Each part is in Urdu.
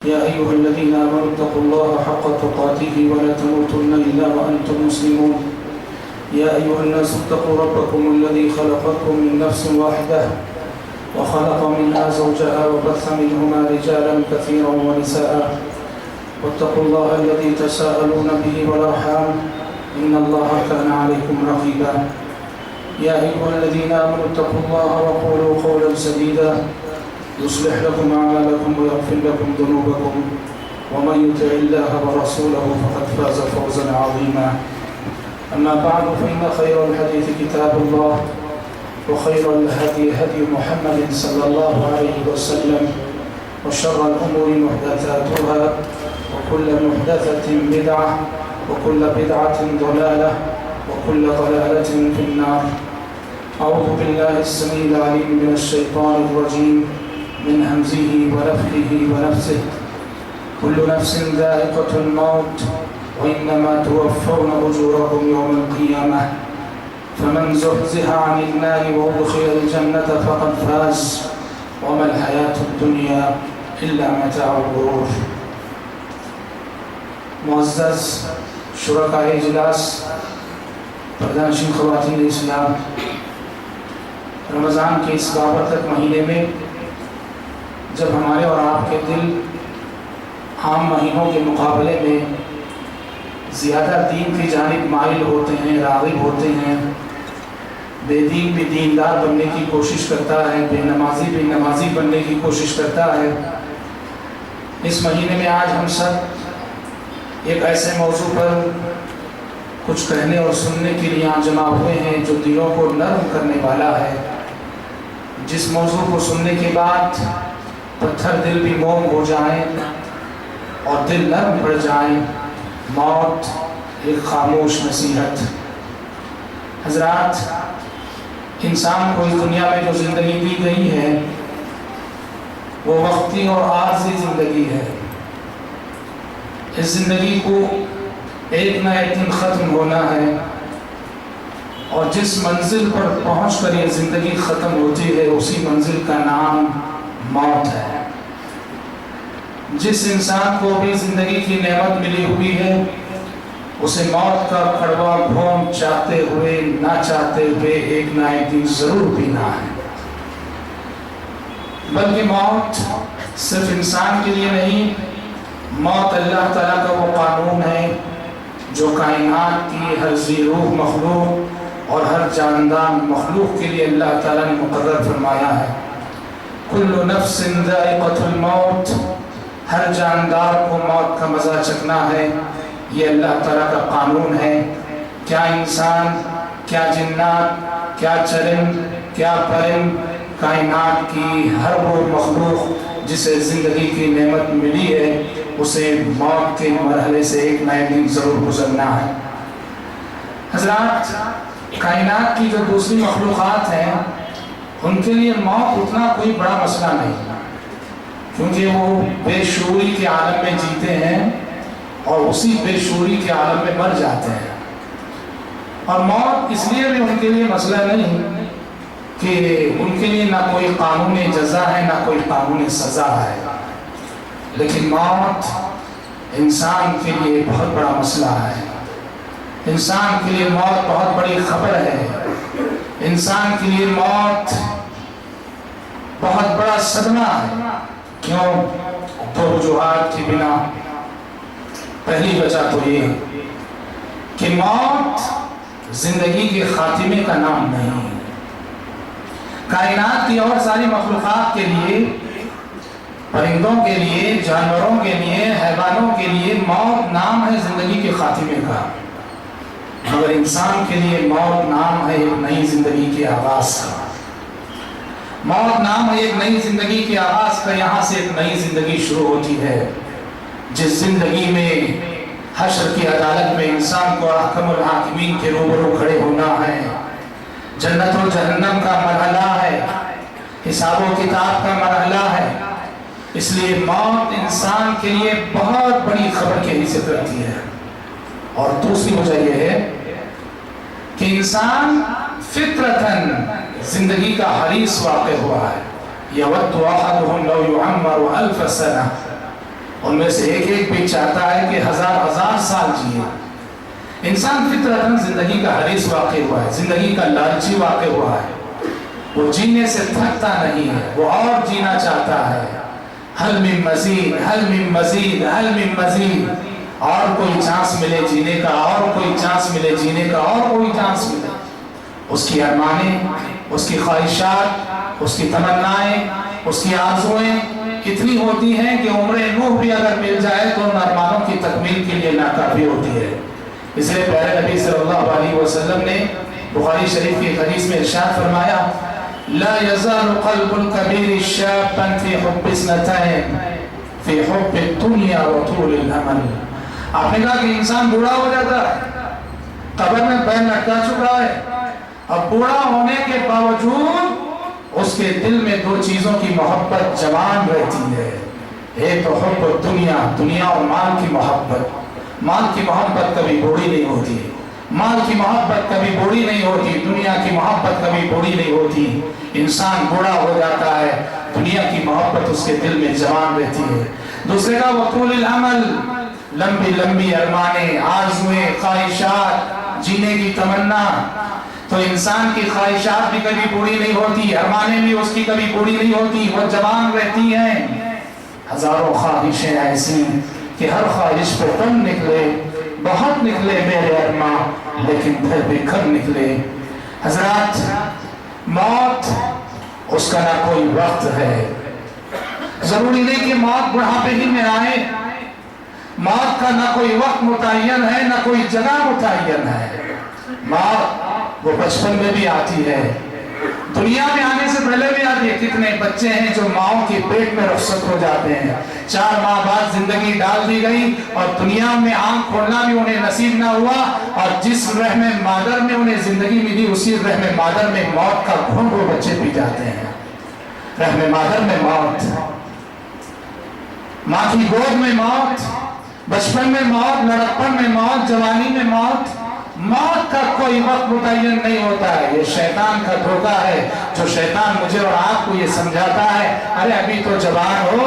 يا أيها الذين آمنوا اتقوا الله حق تقاته ولا تموتن إلا وأنتم مسلمون. يا أيها الناس اتقوا ربكم الذي خلقكم من نفس واحدة وخلق منها زوجها وبث منهما رجالا كثيرا ونساء واتقوا الله الذي تساءلون به والأرحام إن الله كان عليكم رقيبا. يا أيها الذين آمنوا اتقوا الله وقولوا قولا سديدا يصلح لكم أعمالكم ويغفر لكم ذنوبكم ومن يطع الله ورسوله فقد فاز فوزا عظيما. أما بعد فإن خير الحديث كتاب الله وخير الهدي هدي محمد صلى الله عليه وسلم وشر الأمور محدثاتها وكل محدثة بدعة وكل بدعة ضلالة وكل ضلالة في النار. أعوذ بالله السميع العليم من الشيطان الرجيم من همزه ونفخه ونفسه. كل نفس ذائقة الموت وإنما توفون أجوركم يوم القيامة فمن زحزح عن النار وأدخل الجنة فقد فاز وما الحياة الدنيا إلا متاع الغرور. معزز شرکائے اجلاس، پردانشین خواتین اسلام، رمضان کے اس بابرکت مہینے میں جب ہمارے اور آپ کے دل عام مہینوں کے مقابلے میں زیادہ دین کی جانب مائل ہوتے ہیں، راغب ہوتے ہیں، بے دین بھی دیندار بننے کی کوشش کرتا ہے، بے نمازی بھی نمازی بننے کی کوشش کرتا ہے، اس مہینے میں آج ہم سب ایک ایسے موضوع پر کچھ کہنے اور سننے کے لیے یہاں جمع ہوئے ہیں جو دلوں کو نرم کرنے والا ہے، جس موضوع کو سننے کے بعد پتھر دل بھی موم ہو جائیں اور دل نرم پڑ جائیں. موت ایک خاموش نصیحت. حضرات، انسان کو اس دنیا میں جو زندگی دی گئی ہے وہ وقتی اور عارضی زندگی ہے. اس زندگی کو ایک نہ ایک دن ختم ہونا ہے اور جس منزل پر پہنچ کر یہ زندگی ختم ہوتی ہے اسی منزل کا نام موت ہے. جس انسان کو بھی زندگی کی نعمت ملی ہوئی ہے اسے موت کا کڑوا گھونٹ چاہتے ہوئے نہ چاہتے ہوئے ایک نہ ایک دن ضرور پینا ہے. بلکہ موت صرف انسان کے لیے نہیں، موت اللہ تعالیٰ کا وہ قانون ہے جو کائنات کی ہر ذی روح مخلوق اور ہر جاندار مخلوق کے لیے اللہ تعالیٰ نے مقرر فرمایا ہے. کل نفس ذائقۃ الموت، ہر جاندار کو موت کا مزہ چکھنا ہے، یہ اللہ تعالیٰ کا قانون ہے. کیا انسان، کیا جنات، کیا چرند، کیا پرند، کائنات کی ہر وہ مخلوق جسے زندگی کی نعمت ملی ہے اسے موت کے مرحلے سے ایک نہ ایک دن ضرور گزرنا ہے. حضرات، کائنات کی جو دوسری مخلوقات ہیں ان کے لیے موت اتنا کوئی بڑا مسئلہ نہیں، کیونکہ وہ بے شعوری کے عالم میں جیتے ہیں اور اسی بے شعوری کے عالم میں مر جاتے ہیں. اور موت اس لیے بھی ان کے لیے مسئلہ نہیں کہ ان کے لیے نہ کوئی قانون جزا ہے نہ کوئی قانون سزا ہے، لیکن موت انسان کے لیے بہت بڑا مسئلہ ہے. انسان کے لیے موت بہت بڑی خبر ہے. انسان کے لیے موت بہت بڑا صدمہ ہے. کیوں؟ دو وجوہات کی بنا. پہلی وجہ تو یہ کہ موت زندگی کے خاتمے کا نام نہیں. کائنات کی اور ساری مخلوقات کے لیے، پرندوں کے لیے، جانوروں کے لیے، حیوانوں کے لیے موت نام ہے زندگی کے خاتمے کا، مگر انسان کے لیے موت نام ہے ایک نئی زندگی کے آغاز کا. موت نام ہے ایک نئی زندگی کے آغاز کا. یہاں سے ایک نئی زندگی شروع ہوتی ہے جس زندگی میں حشر کی عدالت میں انسان کو احکم الحاکمین کے روبرو کھڑے ہونا ہے. جنت و جہنم کا مرحلہ ہے، حساب و کتاب کا مرحلہ ہے. اس لیے موت انسان کے لیے بہت بڑی خبر کی حیثیت رکھتی ہے. اور دوسری وجہ یہ ہے کہ انسان فطرتاً زندگی کا حریص واقع ہوا ہے. یود احدهم لو يعمر 1000 سنة. ان میں سے ایک ایک بھی چاہتا ہے کہ ہزار سال جیے۔ انسان فطرتاً زندگی کا حریص واقع ہوا ہے، زندگی کا لالچی واقع ہوا ہے، وہ جینے سے تھکتا نہیں ہے، وہ اور جینا چاہتا ہے۔ حل من مزید، حل من مزید، حل من مزید، اور کوئی چانس ملے جینے کا، اور کوئی چانس ملے جینے کا، اور کوئی چانس ملے۔ اس کی ارمانیں، اس کی خواہشات، اس کی تمنائیں، اس کی آرزوئیں اتنی ہوتی ہیں کہ عمر نوح بھی اگر مل جائے تو ان ارمانوں کی تکمیل کے لیے ناکافی ہوتی ہے۔ اس لیے پیارے نبی صلی اللہ علیہ وسلم نے بخاری شریف کی حدیث میں ارشاد فرمایا، لا يزال قلب الكبير شابا في حب اثنتين في حب الدنيا وطول الامل۔ آپ نے کہا کہ انسان بوڑھا ہو جاتا ہے، قبر میں پیر لٹکا چکا ہے، اب بوڑھا ہونے کے باوجود اس کے دل میں دو چیزوں کی محبت جوان رہتی ہے۔ ایک تو حب الدنیا، دنیا اور مال کی محبت۔ مال کی محبت کبھی بوڑھی نہیں ہوتی، مال کی محبت کبھی بوڑھی نہیں ہوتی، دنیا کی محبت کبھی بوڑھی نہیں ہوتی۔ انسان بوڑھا ہو جاتا ہے، دنیا کی محبت اس کے دل میں جوان رہتی ہے۔ دوسرے کا وطول العمل، لمبی لمبی ارمانیں، آرزویں، خواہشات، جینے کی تمنا۔ تو انسان کی خواہشات بھی کبھی پوری نہیں ہوتی، ارمانیں بھی اس کی کبھی پوری نہیں ہوتی، وہ جوان رہتی ہیں۔ ہزاروں خواہشیں ایسی کہ ہر خواہش پہ کم نکلے، بہت نکلے میرے ارمان، لیکن پھر بھی کم نکلے۔ حضرات، موت اس کا نہ کوئی وقت ہے۔ ضروری نہیں کہ موت بڑھاپے ہی میں آئے، موت کا نہ کوئی وقت متعین ہے، نہ کوئی جگہ متعین ہے۔ موت وہ بچپن میں بھی آتی ہے، دنیا میں آنے سے پہلے بھی آتی ہے۔ کتنے بچے ہیں جو ماؤں کے پیٹ میں رخصت ہو جاتے ہیں، 4 ماہ بعد زندگی ڈال دی گئی اور دنیا میں آنکھ کھولنا بھی انہیں نصیب نہ ہوا، اور جس رحم مادر میں انہیں زندگی ملی اسی رحم مادر میں موت کا گھونٹ وہ بچے پی جاتے ہیں۔ رحم مادر میں موت، ماں کی گود میں موت، بچپن میں موت، لڑکپن میں موت، جوانی میں موت۔ موت کا کوئی وقت متعین نہیں ہوتا ہے، یہ شیطان کا دھوکہ ہے جو شیطان مجھے اور آپ کو یہ سمجھاتا ہے، ارے ابھی تو جوان ہو،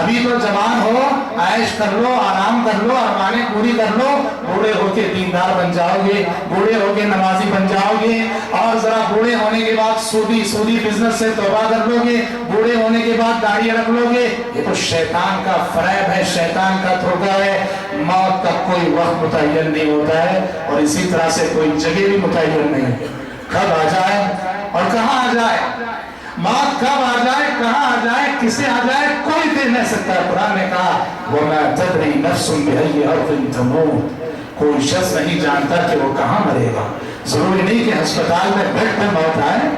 ابھی تو جوان ہو، عیش کر لو، آرام کر لو، ارمانیں پوری کر لو، بوڑھے ہو کے دیندار بن جاؤ گے، بوڑھے ہو کے نمازی بن جاؤ گے، اور ذرا بوڑھے ہونے کے بعد سودی بزنس سے توبہ کر لو گے، بوڑھے ہونے کے بعد داڑھی رکھ لو گے۔ یہ تو شیطان کا فریب ہے، شیطان کا دھوکہ ہے۔ موت کا کوئی وقت متعین نہیں ہوتا ہے، اور اسی طرح سے کوئی جگہ بھی متعین نہیں ہے، کب آ جائے اور کہاں آ جائے۔ موت کب آ جائے، کہاں آ جائے، کسے آ جائے، کوئی دے نہیں سکتا۔ قرآن نے کہا وَمَا تَدْرِي نَفْسٌ بِأَيِّ أَرْضٍ تَمُوتُ، کوئی شخص نہیں جانتا کہ وہ کہاں مرے گا۔ ضروری نہیں کہ ہسپتال میں بیڈ پہ موت آئے،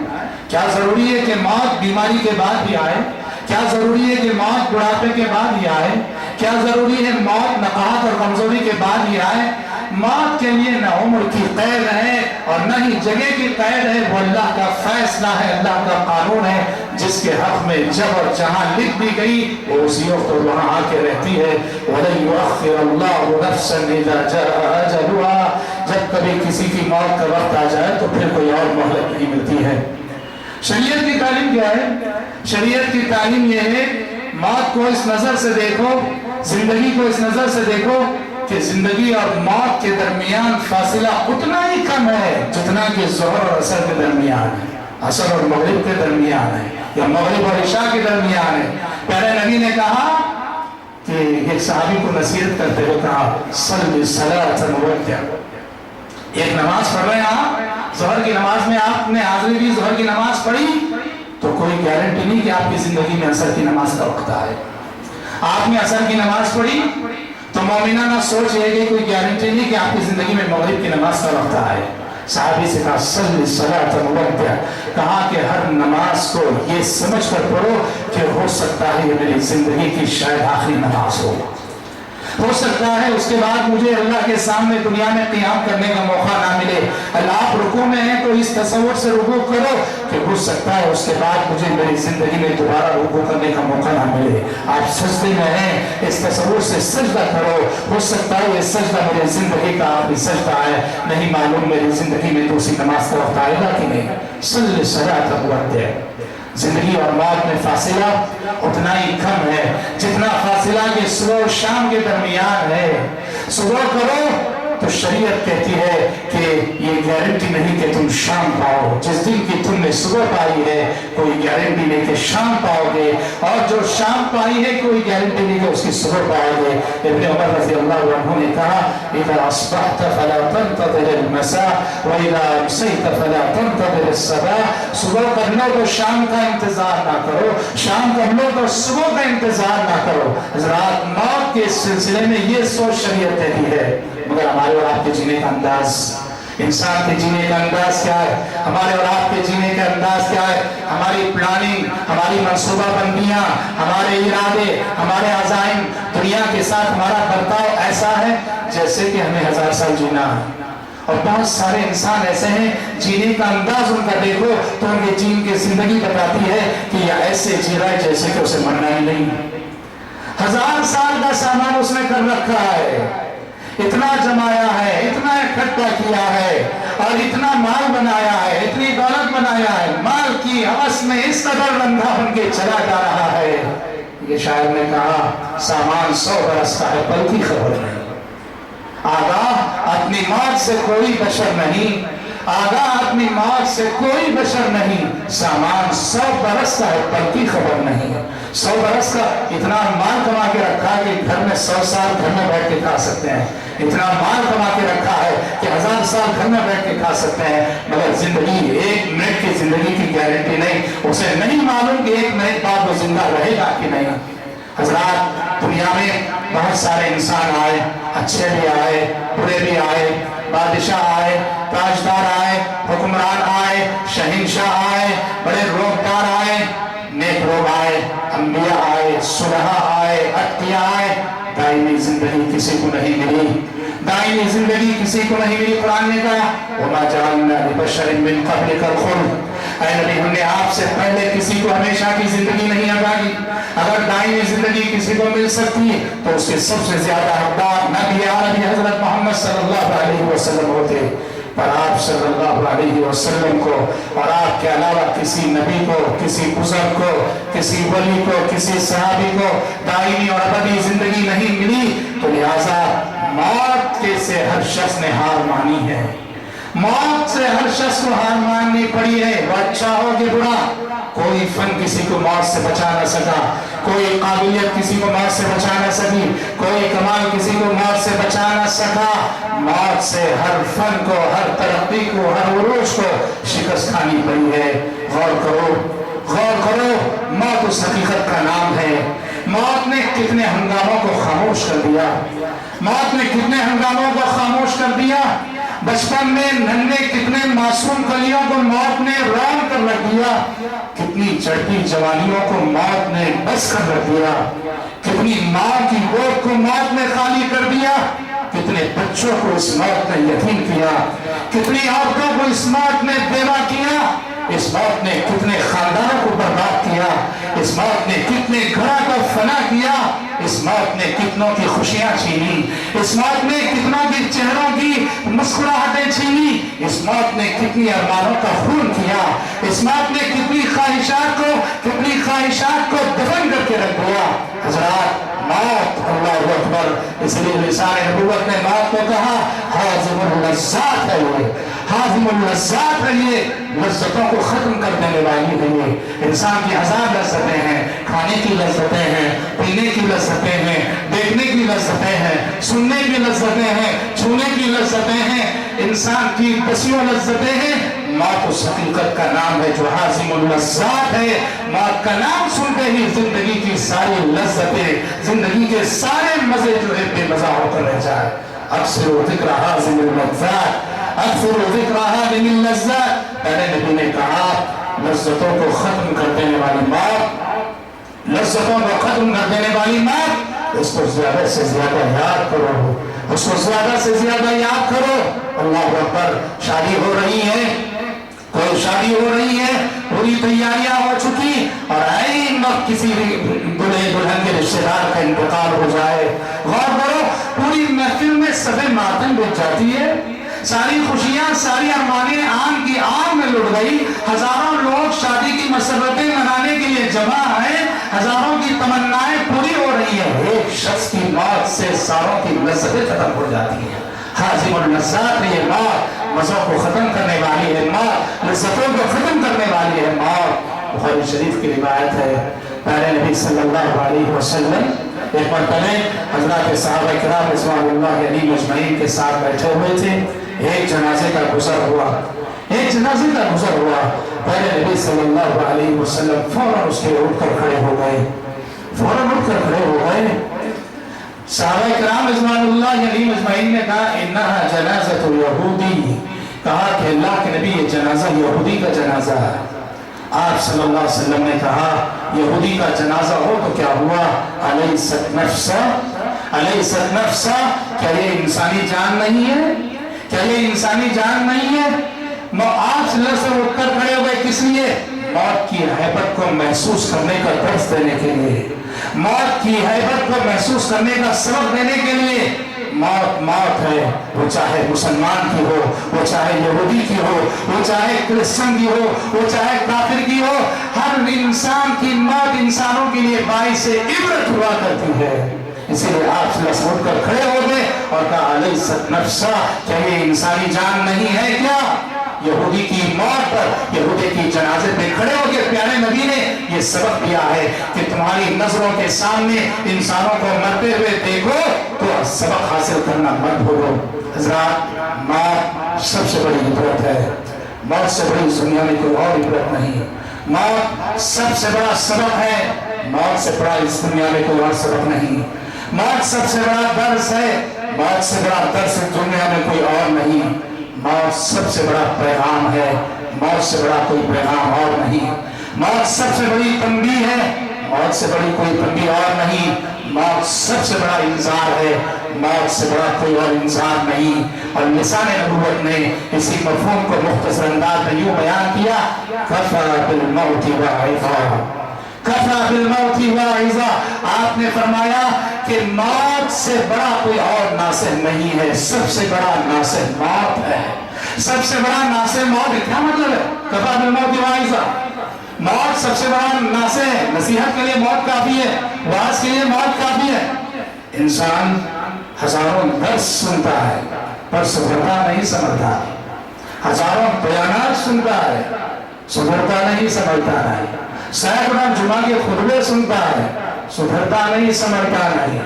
کیا ضروری ہے کہ موت بیماری کے بعد بھی آئے؟ کیا ضروری ہے کہ موت بڑھاپے کے بعد ہی آئے؟ کیا ضروری ہے موت نقاہت اور کمزوری کے بعد ہی آئے؟ موت کے لیے نہ عمر کی قید ہے اور نہ ہی جگہ کی قید ہے، وہ اللہ کا فیصلہ ہے، اللہ کا قانون ہے، جس کے حق میں جب اور جہاں لکھ دی گئی وہ اسی وقت وہاں آ کے رہتی ہے۔ وَلَن يُؤَخِّرَ اللَّهُ نَفْسًا إِذَا جَاءَ أَجَلُهَا، جب کبھی کسی کی موت کا وقت آ جائے تو پھر کوئی اور مہلت نہیں ملتی ہے۔ شریعت کی تعلیم کیا ہے؟ شریعت کی تعلیم یہ ہے، موت کو اس نظر سے دیکھو، زندگی کو اس نظر سے دیکھو کہ زندگی اور موت کے درمیان فاصلہ اتنا ہی کم ہے جتنا کہ ظہر اور عصر کے درمیان ہے، عصر اور مغرب کے درمیان ہے، یا مغرب اور عشاء کے درمیان ہے۔ پیارے نبی نے کہا کہ ایک صحابی کو نصیحت کرتے ہوئے کہا صلی صلاۃ مودع، ایک نماز پڑھ رہے ہیں آپ، ظہر کی نماز میں آپ نے حاضری دی، ظہر کی نماز پڑھی تو کوئی گارنٹی نہیں کہ آپ کی زندگی میں عصر کی نماز کا وقت آئے۔ آپ نے عصر کی نماز پڑھی تو مومنانہ سوچ یہ کہ کوئی گارنٹی نہیں کہ آپ کی زندگی میں مغرب کی نماز کا وقت آئے۔ صحابی سے کہا صلی صلاۃ مودع، کہا کہ ہر نماز کو یہ سمجھ کر پڑھو کہ ہو سکتا ہے یہ میری زندگی کی شاید آخری نماز ہو سکتا ہے اس کے بعد مجھے اللہ کے سامنے دنیا میں قیام کرنے کا موقع نہ ملے۔ اللہ آپ رکوع میں ہیں تو اس تصور سے رکوع کرو کہ ہو سکتا ہے اس کے بعد مجھے میری زندگی میں دوبارہ رکوع کرنے کا موقع نہ ملے۔ آپ سجدے میں ہیں، اس تصور سے سجدہ کرو، ہو سکتا ہے یہ سجدہ میری زندگی کا آخری سجدہ ہے، نہیں معلوم میری زندگی میں دوسری نماز کا وقت آئے گا کہ نہیں۔ صلی صلاۃ مودع، زندگی اور موت میں فاصلہ اتنا ہی کم ہے جتنا فاصلہ کہ صبح و شام کے درمیان ہے. صبح کرو تو شریعت کہتی ہے کہ یہ گارنٹی نہیں کہ تم شام پاؤ. جس دن کی تم نے صبح پائی ہے کوئی گارنٹی نہیں کہ شام پاؤ گے, اور جو شام پائی ہے کوئی گارنٹی نہیں کہ اس کی صبح پاؤ گے. ابن عمر رضی اللہ عنہ نے کہا اذا اصبحت فلا تنتظر المساء واذا امسيت فلا تنتظر الصباح. صبح کر لو تو شام کا انتظار نہ کرو, شام کر لو تو صبح کا انتظار نہ کرو. حضرات موت کے سلسلے میں یہ سوچ شریعت کہتی ہے, مگر ہمارے اور آپ کے جینے کا انداز, انسان کے جینے کا انداز کیا ہے؟ ہمارے اور آپ کے جینے کا انداز کیا ہے؟ ہماری پلاننگ, ہماری منصوبہ بندیاں, ہمارے ارادے, ہمارے عزائم, دنیا کے ساتھ ہمارا برتاؤ ایسا ہے جیسے کہ ہمیں 1000 سال جینا ہے. اور بہت سارے انسان ایسے ہیں جینے کا انداز ان کا دیکھو تو ان کے جین کی زندگی بتاتی ہے کہ یہ ایسے جی رہا ہے جیسے کہ اسے مرنا ہی نہیں. 1000 سال کا سامان اس نے کر رکھا ہے, اتنا جمایا ہے, اتنا اکٹھا کیا ہے, اور اتنا مال بنایا ہے, اتنی دولت بنایا ہے, مال کی ہوس میں اس قدر رنگا بن کے چلا جا رہا ہے. یہ شاعر نے کہا سامان 100 برس کا ہے پل کی خبر نہیں. آگاہ اپنی موت سے کوئی بشر نہیں, آگاہ اپنی موت سے کوئی بشر نہیں. سامان 100 برس کا ہے پل کی خبر نہیں. 100 برس کا اتنا مال کما کے رکھا کہ گھر میں 100 سال گھر میں بیٹھ کے کھا سکتے ہیں, اتنا مال کما کے رکھا ہے کہ 1000 سال گھر میں بیٹھ کے کھا سکتے ہیں, مگر زندگی 1 منٹ کی زندگی کی گارنٹی نہیں. اسے نہیں معلوم کہ 1 منٹ بعد وہ زندہ رہے گا کہ نہیں. حضرات دنیا میں بہت سارے انسان آئے, اچھے بھی آئے, برے بھی آئے, بادشاہ آئے, تاجدار آئے, حکمران آئے, شہنشاہ آئے, بڑے روبدار آئے, نیک لوگ آئے, انبیاء آئے, صلحاء آئے, اتقیاء آئے. دائمی زندگی کسی کو نہیں ملی, دائمی زندگی کسی کو نہیں ملی. قرآن نے کہا وَمَا جَعَلْنَا لِبَشَرٍ مِّن قَبْلِكَ الْخُلْدَ. اے نبی ہم نے آپ سے پہلے کسی کو ہمیشہ کی زندگی نہیں عطا کی. اگر دائمی زندگی کسی کو مل سکتی ہے تو اس کے سب سے زیادہ حقدار نبی عربی حضرت محمد صلی اللہ علیہ وسلم ہوتے. پر آپ صلی اللہ علیہ وسلم کو اور آپ کے علاوہ کسی نبی کو, کسی بزرگ کو, کسی ولی کو, کسی صحابی کو دائمی اور ابدی زندگی نہیں ملی. تو لہٰذا موت کے سے ہر شخص نے ہار مانی ہے, موت سے ہر شخص کو ہار ماننی پڑی ہے. وہ اچھا ہو کہ برا, کوئی فن کسی کو موت سے بچا نہ سکا, کوئی قابلیت کسی کو موت سے بچا نہ سکی, کوئی کمال کسی کو موت سے بچا نہ سکا. موت سے ہر فن کو, ہر ترقی کو, ہر عروج کو شکست کھانی پڑی ہے. غور کرو, غور کرو, موت اس حقیقت کا نام ہے. موت نے کتنے ہنگاموں کو خاموش کر دیا, موت نے کتنے ہنگاموں کو خاموش کر دیا. بچپن میں ننھے کتنے معصوم کلیوں کو موت نے رام کر رکھ دیا, کتنی چڑھتی جوانیوں کو موت نے بس کر رکھ دیا, کتنی ماں کی گود کو موت نے خالی کر دیا, کتنے بچوں کو اس موت نے یتیم کیا, کتنی عورتوں کو اس موت نے بیوہ کیا. اس موت نے کتنے خاندانوں کو برباد کیا, اس موت نے کتنے گھروں کو فنا کیا, اس موت نے کتنوں کی خوشیاں چھینی, اس موت نے کتنوں کی چہروں کی مسکراہٹیں چھینی, اس موت نے کتنی ارمانوں کا خون کیا, اس موت نے کتنی خواہشات کو دفن کر کے رکھ دیا. حضرات موت, اللہ اکبر, اس لیے لسان نبوت نے موت کو کہا حازم اللذات ہے, یہ حازم اللذات ہے, یہ لذتوں کو ختم کر دینے والی ہے. یہ انسان کی 1000 لذتیں ہیں, کھانے کی لذتیں ہیں, پینے کی لذتیں ہیں, دیکھنے کی لذتیں ہیں, سننے کی لذتیں ہیں, چھونے کی لذتیں ہیں, انسان کی بسیوں لذتیں ہیں. موت اس حقیقت کا نام ہے جو حازم اللذات ہے. موت کا نام سنتے ہی زندگی کی ساری لذتیں, زندگی کے سارے مزے جو ہے بے مزہ ہو کر رہ جائے. اکثر ذکر حازم اللذات, اکثر ذکر حازم اللذات. پہلے نبی نے کہا لذتوں کو ختم کر دینے والی موت, لذتوں کو ختم کر دینے والی موت, اس کو زیادہ سے زیادہ یاد کرو, اس کو زیادہ سے زیادہ یاد کرو. اللہ اکبر, شادی ہو رہی ہے, کوئی شادی ہو رہی ہے, پوری تیاریاں ہو چکی, اور عین وقت کسی دلہے دلہن کے رشتہ دار کا انتقال ہو جائے. غور کرو, پوری محفل میں صف ماتم بچ جاتی ہے, ساری خوشیاں ساری ارمانیں آن کی آن میں لٹ گئی. ہزاروں لوگ شادی کی مسرتیں منانے کے لیے جمع ہیں, ہزاروں کی تمنائیں پوری ہو رہی ہیں. ایک شخص کی موت سے ساروں کی لذتیں ختم ہو جاتی ہیں. حازم اللذات ہے یہ موت, مزوں کو ختم کرنے والی ہے موت, لذتوں کو ختم کرنے والی ہے موت. بخاری شریف کی روایت ہے, پیارے نبی صلی اللہ علیہ وسلم ایک مرتبہ حضرات صحابہ کرام رضوان اللہ علیہم اجمعین کے ساتھ بیٹھے ہوئے تھے. ایک جنازے کا گزر ہوا, ایک جنازے کا گزر ہوا. پیارے نبی صلی اللہ علیہ وسلم فوراً اس کے اٹھ کر کھڑے ہو گئے, فوراً اٹھ کر کھڑے ہو گئے. صحابہ کرام رضوان اللہ علیہم اجمعین نے کہا انہا جنازۃ یہودی, کہا کہ اللہ کے نبی یہ جنازہ یہودی کا جنازہ ہے. آپ صلی اللہ علیہ وسلم نے کہا یہودی کا جنازہ ہو تو کیا ہوا, الیست نفسا, الیست نفسا, کیا یہ انسانی جان نہیں ہے, کیا یہ انسانی جان نہیں ہے. آپ صلی اللہ علیہ وسلم اٹھ کر کھڑے ہو گئے, کس لیے؟ موت کی حیبت کو محسوس کرنے کا درس دینے کے لیے, موت کی حیبت کو محسوس کرنے کا سبق دینے کے لیے. موت موت ہے, وہ چاہے مسلمان کی ہو, وہ چاہے یہودی کی ہو, وہ چاہے کرسچن کی ہو, وہ چاہے کافر کی ہو, ہر انسان کی موت انسانوں کے لیے باعث عبرت ہوا کرتی ہے. اسی لیے آپ صلی اللہ علیہ وسلم اٹھ کر کھڑے ہو گئے اور کہا الیست نفسا, کیا یہ انسانی جان نہیں ہے کیا. یہودی کی موت پر, یہودی کی جنازے پہ کھڑے ہو کے پیارے نبی نے یہ سبق دیا ہے کہ تمہاری نظروں کے سامنے انسانوں کو مرتے ہوئے دیکھو تو سبق حاصل کرنا مت بھولو. حضرات, موت سب سے بڑی عبرت ہے, موت سے بڑی اس دنیا میں کوئی اور عبرت نہیں. موت سب سے بڑا سبق ہے, موت سے بڑا اس دنیا میں کوئی اور سبق نہیں. موت سب سے بڑا درس ہے, موت سے بڑا درس اس دنیا میں کوئی اور نہیں. موت سب سے بڑا پیغام ہے, موت سے بڑا کوئی پیغام اور نہیں. موت سب سے بڑی تنبیہ ہے, موت سے بڑی کوئی تنبیہ اور نہیں. موت سب سے بڑا انذار ہے, موت سے بڑا کوئی اور انذار نہیں. اور لسان نبوت نے اسی مفہوم کو مختصر انداز میں یوں بیان کیا, کفا بالموت واعظا, کفا بالموت واعظا. آپ نے فرمایا کہ موت سے بڑا کوئی اور ناصح نہیں ہے, سب سے بڑا ناصح موت ہے. سب سے بڑا ناصح موت ہے, کیا مطلب ہے؟ کفا بالموت واعظا, موت سب سے بڑا ناصح ہے. نصیحت کے لیے موت کافی ہے, واعظ کے لیے موت کافی ہے. انسان ہزاروں درس سنتا ہے پر سدھرتا نہیں سمجھتا, ہزاروں بیانات سنتا ہے, سدھرتا نہیں سمجھتا نہیں. سینکڑوں جمعہ کے خطبے سنتا ہے, سدھرتا نہیں سمجھتا نہیں.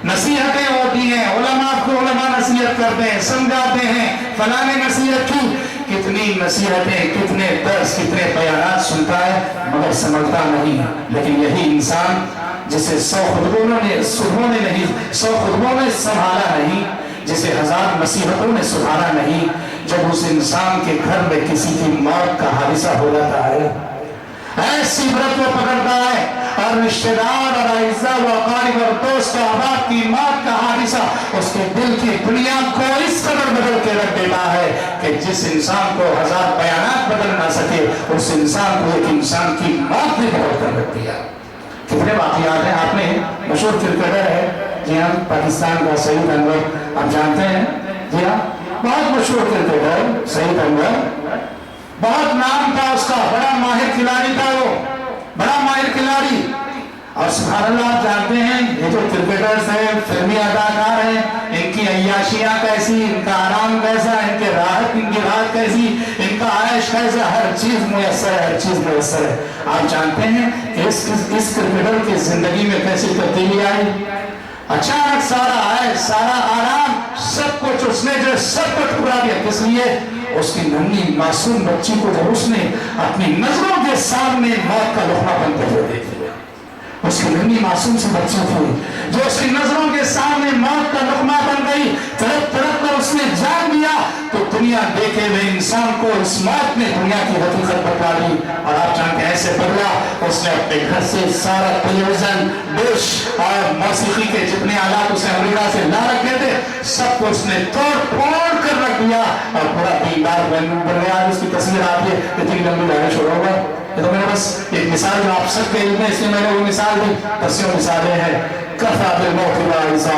نصیحتیں ہوتی ہیں, علماء کو علماء نصیحت کرتے ہیں, سمجھاتے ہیں, فلاں نے نصیحت کی. کتنی نصیحتیں, کتنے درس, کتنے بیانات سنتا ہے مگر سمجھتا نہیں. لیکن یہی انسان جسے 100 خطبوں نے سنبھالا نہیں, جسے 1000 نصیحتوں نے سدھارا نہیں, جب اس انسان کے گھر میں کسی کی موت کا حادثہ ہو جاتا ہے, ایسی عبرت کو پکڑتا ہے, اور رشتہ دار اور اعزاء و اقارب اور دوست و احباب کی موت کا حادثہ اس کے دل کی بنیاد کو اس قدر بدل کے رکھ دیتا ہے کہ جس انسان کو 1000 بیانات بدل نہ سکے, اس انسان کو ایک انسان کی موت نے بدل کر رکھ دیا. کتنے واقعات ہیں. آپ نے مشہور کرکٹر ہے, جی ہاں, پاکستان کا سعید انور, آپ جانتے ہیں, جی ہاں, بہت مشہور کرکٹر سعید انور, بہت نام تھا اس کا, بڑا ماہر کھلاڑی تھا وہ, بڑا ماہر کھلاڑی. اور سبحان اللہ, آپ جانتے ہیں یہ جو کرکٹرز ہیں, فلمی اداکار ہیں, ان کی عیاشیاں کیسی, ان کا آرام کیسا, ان کی راحت کیسی, ان کا عائش کیسا, ہر چیز میسر ہے, ہر چیز میسر ہے. آپ جانتے ہیں کہ اس کرکٹر کی زندگی میں کیسی تبدیلی آئی. اچانک سارا عائش, سارا آرام, سب کچھ اس نے جو سب کو ٹکرا دیا. کس لیے؟ اس کی ننھی معصوم بچی کو جب اس نے اپنی نظروں کے سامنے موت کا لقمہ بنتے ہوئے دیکھ لیا. اس کی ننھی معصوم سی بچی تھی جو اس کی نظروں کے سامنے موت کا لقمہ بن گئی. تڑپ تڑپ کر اس نے جان لیا تو دنیا دیکھے ہوئے انسان کو اس موت نے دنیا کی حقیقت بتا دی. اور آپ جانتے ہیں ایسے بدلا, اس نے اپنے گھر سے سارا ٹیلی ویژن, ڈش اور موسیقی کے جتنے آلات اسے امریکہ سے لا رکھے تھے, سب کو اس نے توڑ پھوڑ کر رکھ دیا اور پورا دیندار بن گیا. اس کی تصویر آپ یہ اتنی لمبی لانے چھوڑو گا. یہ تو میں نے بس ایک مثال جو آپ سب کے علم ہے, اس لیے میں نے وہ مثال دی. دسیوں مثالیں ہیں. کفا بالموت واعظا,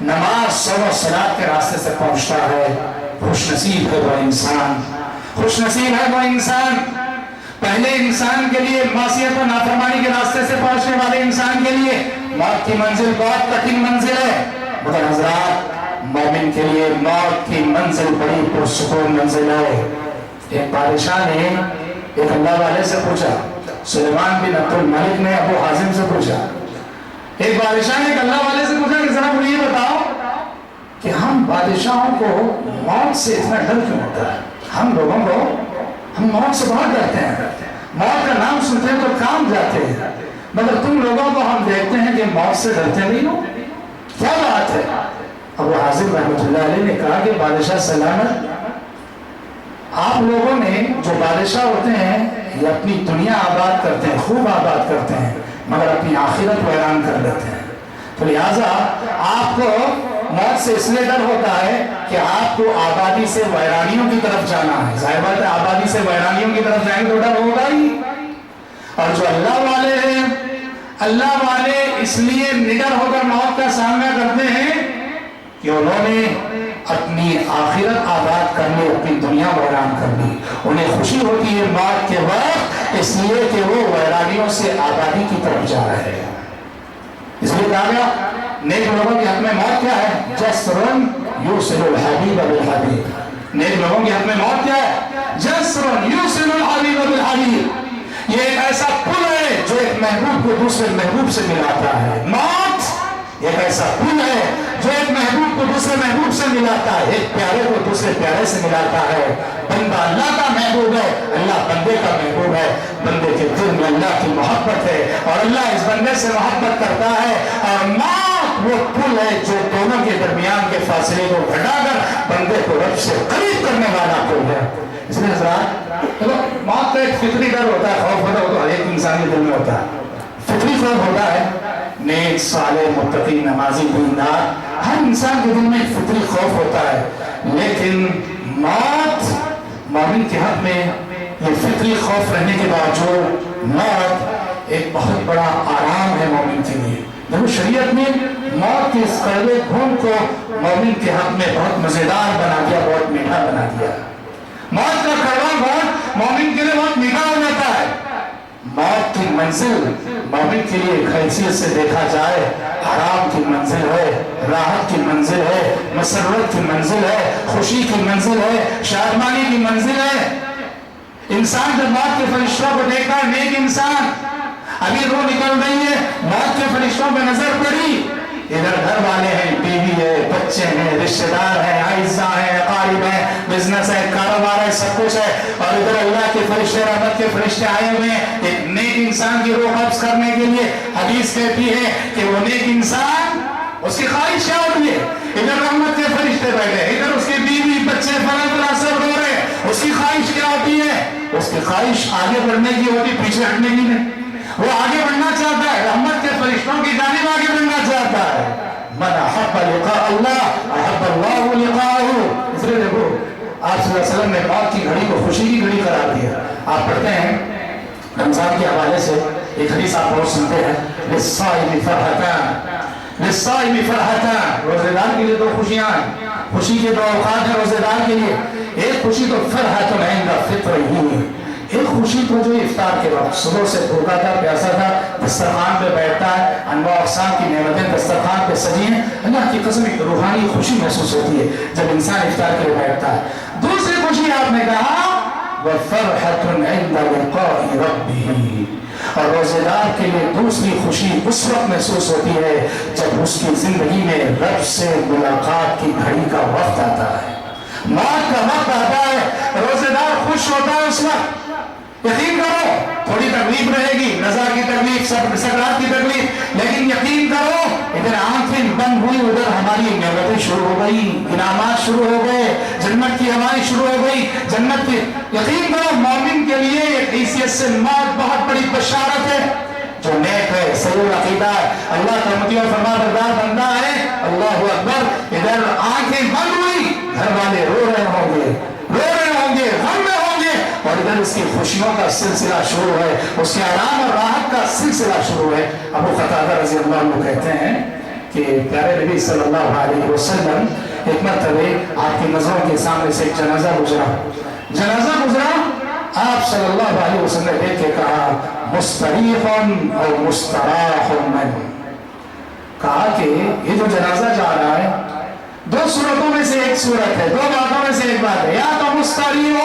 نماز صوم و صلات کے راستے سے پہنچتا ہے، خوش نصیب ہے وہ انسان، خوش نصیب ہے وہ انسان۔ پہلے انسان کے لیے معصیت و نافرمانی کے راستے سے پہنچنے والے انسان کے لیے موت کی منزل بہت کٹھن منزل ہے، مگر حضرات مومن کے لیے موت کی منزل بڑی پرسکون منزل ہے۔ ایک بادشاہ نے ایک اللہ والے سے پوچھا، سلیمان بن عبد الملک نے ابو حازم سے پوچھا، ایک بادشاہ نے ایک اللہ والے سے پوچھا کہ ذرا مجھے یہ بتاؤ کہ ہم بادشاہوں کو موت سے اتنا ڈر کیوں ہوتا ہے؟ ہم لوگوں کو، ہم موت سے بہت ڈرتے ہیں، موت کا نام سنتے ہیں تو کام جاتے ہیں، مگر تم لوگوں کو ہم دیکھتے ہیں کہ موت سے ڈرتے نہیں ہو، کیا بات ہے؟ ابو حازم رحمۃ اللہ علیہ نے کہا کہ بادشاہ سلامت، آپ لوگوں نے جو بادشاہ ہوتے ہیں یہ اپنی دنیا آباد کرتے ہیں، خوب آباد کرتے ہیں، مگر اپنی آخرت ویران کر لیتے ہیں، تو لہٰذا آپ کو موت سے اس لیے ڈر ہوتا ہے کہ آپ کو آبادی سے ویرانیوں کی طرف جانا ہے۔ ظاہر بات ہے آبادی سے ویرانیوں کی طرف جائیں تو ڈر ہوگا ہی۔ اور جو اللہ والے ہیں، اللہ والے اس لیے نڈر ہو کر موت کا سامنا کرتے ہیں کہ انہوں نے اپنی آخرت آباد کر لی، اپنی دنیا ویران کر لی، انہیں خوشی ہوتی ہے موت کے وقت، اس لیے کہ وہ ویرانیوں سے آبادی کی طرف جا رہے ہیں۔ اس لیے کہا گیا نیک لوگوں کے حق میں موت کیا ہے؟ جسرن یوصل الحبیب بالحبیب۔ نیک لوگوں کے حق میں موت کیا ہے؟ جسرن یوصل الحبیب بالحبیب۔ یہ ایک ایسا پل ہے جو ایک محبوب کو دوسرے محبوب سے ملاتا ہے۔ موت ایک ایسا پل ہے جو ایک محبوب کو دوسرے محبوب سے ملاتا ہے، ایک پیارے کو دوسرے پیارے سے ملاتا ہے۔ بندہ اللہ کا محبوب ہے، اللہ بندے کا محبوب ہے، بندے کے دل میں اللہ کی محبت ہے اور اللہ اس بندے سے محبت کرتا ہے، اور موت وہ پل ہے جو دونوں کے درمیان کے فاصلے کو گھٹا کر بندے کو رب سے قریب کرنے والا پل ہے۔ اس لیے حضرات موت کا ایک فطری ڈر ہوتا ہے، خوف ہوتا ہے، وہ تو ہر ایک انسان کے دل میں ہوتا ہے، فطری خوف ہوتا ہے۔ نیک صالح متقی نمازی دیندار ہر انسان کے دل میں ایک فطری خوف ہوتا ہے، لیکن موت مومن کے حق میں یہ فطری خوف رہنے کے باوجود موت ایک بہت بڑا آرام ہے مومن کے لیے۔ دیکھو شریعت نے موت کے اس کڑوے گھونٹ کو مومن کے حق میں بہت مزیدار بنا دیا، بہت میٹھا بنا دیا۔ موت کا کڑوا گھونٹ مومن کے لیے بہت میٹھا ہو جاتا ہے۔ موت کی منزل مومن کے لیے ایک حیثیت سے دیکھا جائے آرام کی منزل ہے، راحت کی منزل ہے، مسرت کی منزل ہے، خوشی کی منزل ہے، شادمانی کی منزل ہے۔ انسان جب موت کے فرشتوں کو دیکھا، نیک انسان ابھی روح نکل رہی ہے، موت کے فرشتوں پہ نظر پڑی، ادھر گھر والے ہیں، بیوی ہے، بچے ہیں، رشتہ دار ہیں، اعزاء ہیں، اقارب ہیں، بزنس ہے، کاروبار ہے، سب کچھ ہے، اور ادھر اللہ کے فرشتے، رحمت کے فرشتے آئے ہوئے ہیں ایک نیک انسان کی روح قبض کرنے کے لیے۔ حدیث کہتی ہے کہ وہ نیک انسان اس کی خواہش کیا ہوتی ہے؟ ادھر رحمت کے فرشتے بیٹھے، ادھر اس کی بیوی بچے فلاں سب رو رہے، اس کی خواہش کیا ہوتی ہے؟ اس کی خواہش آگے بڑھنے کی ہوتی، پیچھے ہٹنے کی نہیں۔ وہ آگے بڑھنا چاہتا ہے، رحمت کے فرشتوں کی جانب آگے بڑھنا چاہتا ہے۔ من احب لقاء اللہ احب اللہ لقاءہ۔ اس لیے دیکھو آپ صلی اللہ علیہ وسلم نے موت کی گھڑی کو خوشی کی گھڑی قرار دیا۔ آپ پڑھتے ہیں رمضان کے حوالے سے ایک حدیث آپ روز سنتے ہیں، للصائم فرحتان، للصائم فرحتان۔ روزے دار کے لیے دو خوشیاں ہیں، خوشی کے دو اوقات ہیں روزے دار کے لیے۔ ایک خوشی تو فرحت عند فطرہ، ایک خوشی تو جو افطار کے وقت صبح سے بھوکا تھا، پیاسا تھا، دسترخوان پہ بیٹھتا ہے، انواع اقسام کی نعمتیں دسترخوان پہ سجی ہیں، اللہ کی قسم ایک روحانی خوشی محسوس ہوتی ہے جب انسان افطار کے لیے بیٹھتا ہے۔ دوسری خوشی آپ نے کہا وَفَرْحَةٌ عِنْدَ لِقَاءِ رَبِّهِ، اور روزے دار کے لیے دوسری خوشی اس وقت محسوس ہوتی ہے جب اس کی زندگی میں رب سے ملاقات کی گھڑی کا وقت آتا ہے، موت کا وقت آتا ہے، روزے دار خوش ہوتا ہے اس وقت۔ یقین کرو تھوڑی تکلیف رہے گی، نزا کی تکلیف، سکرات کی تکلیف، لیکن یقین کرو ادھر آنکھیں بند ہوئی، ادھر ہماری نعمتیں شروع ہو گئی، انعامات شروع ہو گئے، جنت کی ہوائیں شروع ہو گئی، جنت کی۔ یقین کرو مومن کے لیے ایک حیثیت سے موت بہت بڑی بشارت ہے۔ جو نیک ہے، صحیح العقیدہ ہے، اللہ کا مطیع و فرما بردار بندہ ہے، اللہ اکبر، ادھر آنکھیں بند ہوئی، گھر والے رو رہے ہوں گے، غم میں ہوں گے، اور ادھر اس کی خوشیوں کا سلسلہ شروع ہے، اس کے آرام اور راحت کا سلسلہ شروع ہے۔ ابو قتادہ رضی اللہ عنہ کہتے ہیں کہ پیارے نبی صلی اللہ علیہ وسلم ایک مرتبہ آپ کی نظروں کے سامنے سے ایک جنازہ گزرا آپ صلی اللہ علیہ وسلم نے دیکھ کے کہا مستریح اور مستراح من، کہا کہ یہ جو جنازہ جا رہا ہے دو صورتوں میں سے ایک صورت ہے، دو باتوں میں سے ایک بات ہے، یا تو مستریح،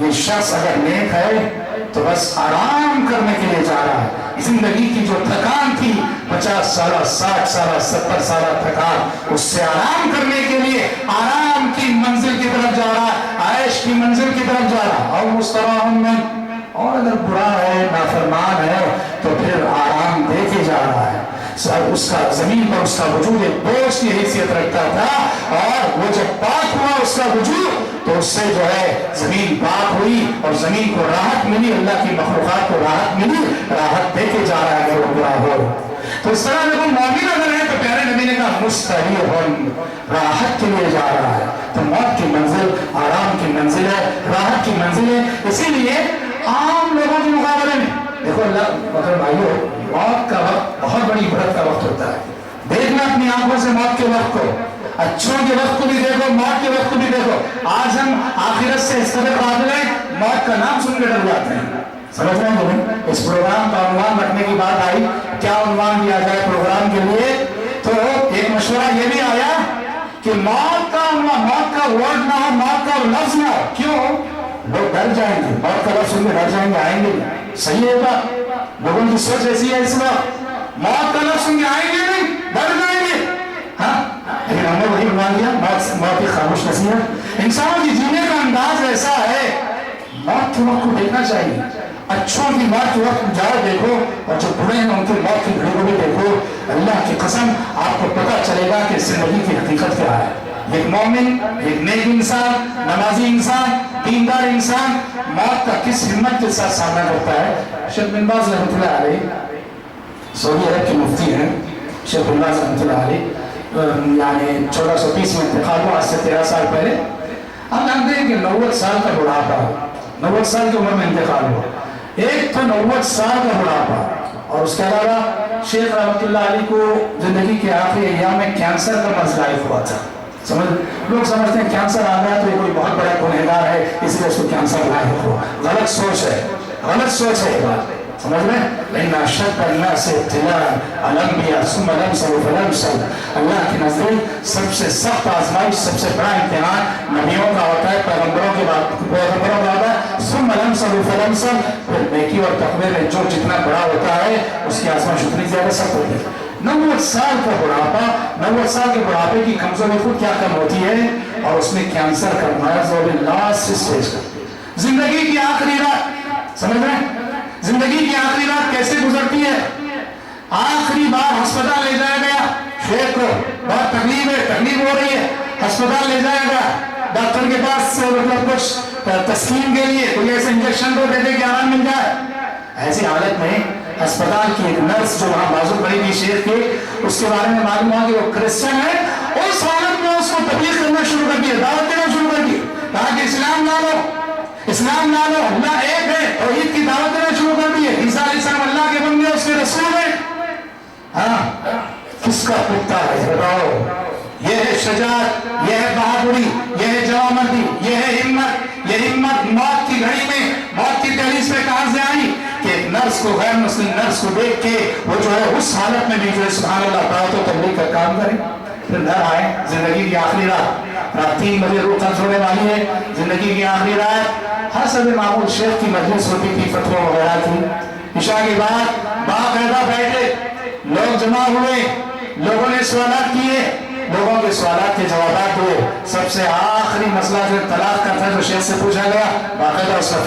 یہ شخص اگر نیک ہے تو بس آرام کرنے کے لیے جا رہا ہے، زندگی کی جو تھکان تھی 50 سالہ 60 سالہ 70 سالہ تھکان، اس سے آرام کرنے کے لیے آرام کی منزل کی طرف جا رہا ہے، عیش کی منزل کی طرف جا رہا ہے، اور مستراح من، اور اگر برا ہے نافرمان ہے تو پھر آرام دے کے جا رہا ہے۔ اس کا زمین پر اس کا وجود ایک بوجھ کی حیثیت رکھتا تھا، اور وہ جب پاک ہوا اس کا وجود تو اس سے جو ہے زمین پاک ہوئی اور زمین کو راحت ملی، اللہ کی مخلوقات کو راحت ملی، راحت دے کے جا رہا ہے اگر وہ برا ہو۔ تو اس طرح جب وہ مومن اگر ہے تو پیارے نبی نے کہا مستریح، راحت کے لیے جا رہا ہے۔ تو موت کی منزل آرام کی منزل ہے، راحت کی منزل ہے۔ اسی لیے عام لوگوں کے مقابلے میں دیکھو اللہ مطلب بھائیو، موت کا وقت بہت بڑی عبرت کا وقت ہوتا ہے۔ دیکھنا اپنی آنکھوں سے موت کے وقت کو، اچھوں کے وقت کو بھی دیکھو، موت کے وقت کو بھی دیکھو۔ آج ہم آخرت سے اس قدر قابل ہیں، موت کا نام سن کے ڈر جاتے ہیں۔ سمجھ رہے ہیں تمہیں؟ اس پروگرام کا عنوان رکھنے کی بات آئی، کیا عنوان دیا جائے پروگرام کے لیے؟ تو ایک مشورہ یہ بھی آیا کہ موت کا عنوان، موت کا ورڈ نہ ہو، موت کا لفظ نہ ہو۔ کیوں؟ لوگ ڈر جائیں گے، موت کا لفظ سن کے ڈر جائیں گے، آئیں گے۔ صحیح ہے بات، لوگوں کی سوچ ایسی ہے اس وقت، موت کا لفظ سن کے آئیں گے نہیں، ڈر جائیں گے۔ ہاں لیکن ہم نے وہی عنوان دیا، موت کی خاموش نصیحت۔ انسانوں کی جینے کا انداز ایسا ہے، موت کے وقت کو دیکھنا چاہیے، اچھوں کی موت کے وقت جاؤ دیکھو، اور جو برے ہیں ان کی موت کی گھڑی کو بھی دیکھو۔ اللہ کی قسم آپ کو پتہ چلے گا کہ زندگی کی حقیقت کیا ہے۔ ایک مومن، ایک نیک انسان، نمازی انسان، دیندار انسان موت کا کس ہمت کے ساتھ سامنا کرتا ہے۔ شیخ بن باز رحمۃ اللہ علیہ سعودی عرب کے مفتی ہیں، شیخ بن باز رحمۃ اللہ علیہ، یعنی 1420 میں انتقال ہوا، آج سے 13 سال پہلے۔ ہم جانتے ہیں کہ 90 سال کا بڑھاپا، 90 سال کی عمر میں انتقال ہوا۔ ایک تو 90 سال کا بڑھاپا، اور اس کے علاوہ شیخ رحمۃ اللہ علیہ کو زندگی کے آخری ایام میں کینسر کا مرض لاحق ہوا تھا۔ لوگ سمجھتے ہیں کینسر آ گیا تو یہ کوئی بہت بڑا گنہگار ہے اس لیے اس کو کینسر لاحق ہوا۔ غلط سوچ ہے، غلط سوچ ہے یہ بات، سمجھ رہے ہیں؟ ان اشد الناس ابتلاء الانبیاء ثم الامثل فالامثل، اللہ کے نزدیک سب سے سخت آزمائش، سب سے بڑا امتحان نبیوں کا ہوتا ہے، پیغمبروں کا ہوتا ہے، ثم الامثل فالامثل، پھر نیکی اور تقوی میں جو جتنا بڑا ہوتا ہے اس کی آزمائش اتنی زیادہ سخت ہوتی ہے۔ 90 سال کا بڑھاپا، 90 سال کے بڑھاپے کی کمزوری خود کیا کم ہوتی ہے، اور اس میں کینسر کا مرض اور لاسٹ اسٹیج کا زندگی کی آخری رات، سمجھ رہے ہیں؟ زندگی کی آخری رات کیسے گزرتی ہے؟ آخری بار ہسپتال لے جایا گیا شیخ کو، بہت تکلیف ہو رہی ہے، ہسپتال لے جایا گیا ڈاکٹر کے پاس، مطلب کچھ تسکین کے لیے کوئی ایسے انجیکشن تو دے دے کہ آرام مل جائے۔ ایسی حالت میں ہسپتال کی ایک نرس جو وہاں بازو پڑی تھی شیخ کے، اس کے بارے میں معلوم ہوا کہ وہ کرسچن ہے، اس حالت میں اس کو تبلیغ کرنا شروع کر دیا، دعوت دینا شروع کر دی، کہا کہ اسلام لا لو، اسلام لا لو، اللہ ایک ہے، توحید کی دعوت دینا شروع کر دی ہے، عیسیٰ علیہ السلام اللہ کے بندے، اس کے رسول ہیں۔ ہاں کس کا کتا ہے بتاؤ؟ یہ ہے شجاعت، یہ ہے بہادری، یہ ہے جوامردی، یہ ہے ہمت۔ یہ ہمت موت کی گھڑی میں، موت کی دہلیز پہ کہاں سے آئی کہ ایک نرس کو، غیر مسلم نرس کو دیکھ کے وہ جو ہے اس حالت میں بھی جو ہے سبحان اللہ تعالیٰ تو تبلیغ کا کام کرے۔ پھر گھر آئے، زندگی کی آخری رات 3 بجے روح قبض ہونے والی ہے، زندگی کی آخری رات، حسب معمول شیخ کی مجلس ہوتی تھی، فتویٰ وغیرہ تھی، عشاء کے بعد باقاعدہ بیٹھے، لوگ جمع ہوئے، لوگوں نے سوالات کیے، لوگوں کے سوالات کے جوابات ہوئے۔ سب سے آخری مسئلہ جو طلاق کا تھا جو شیخ سے پوچھا گیا، باقاعدہ اس کا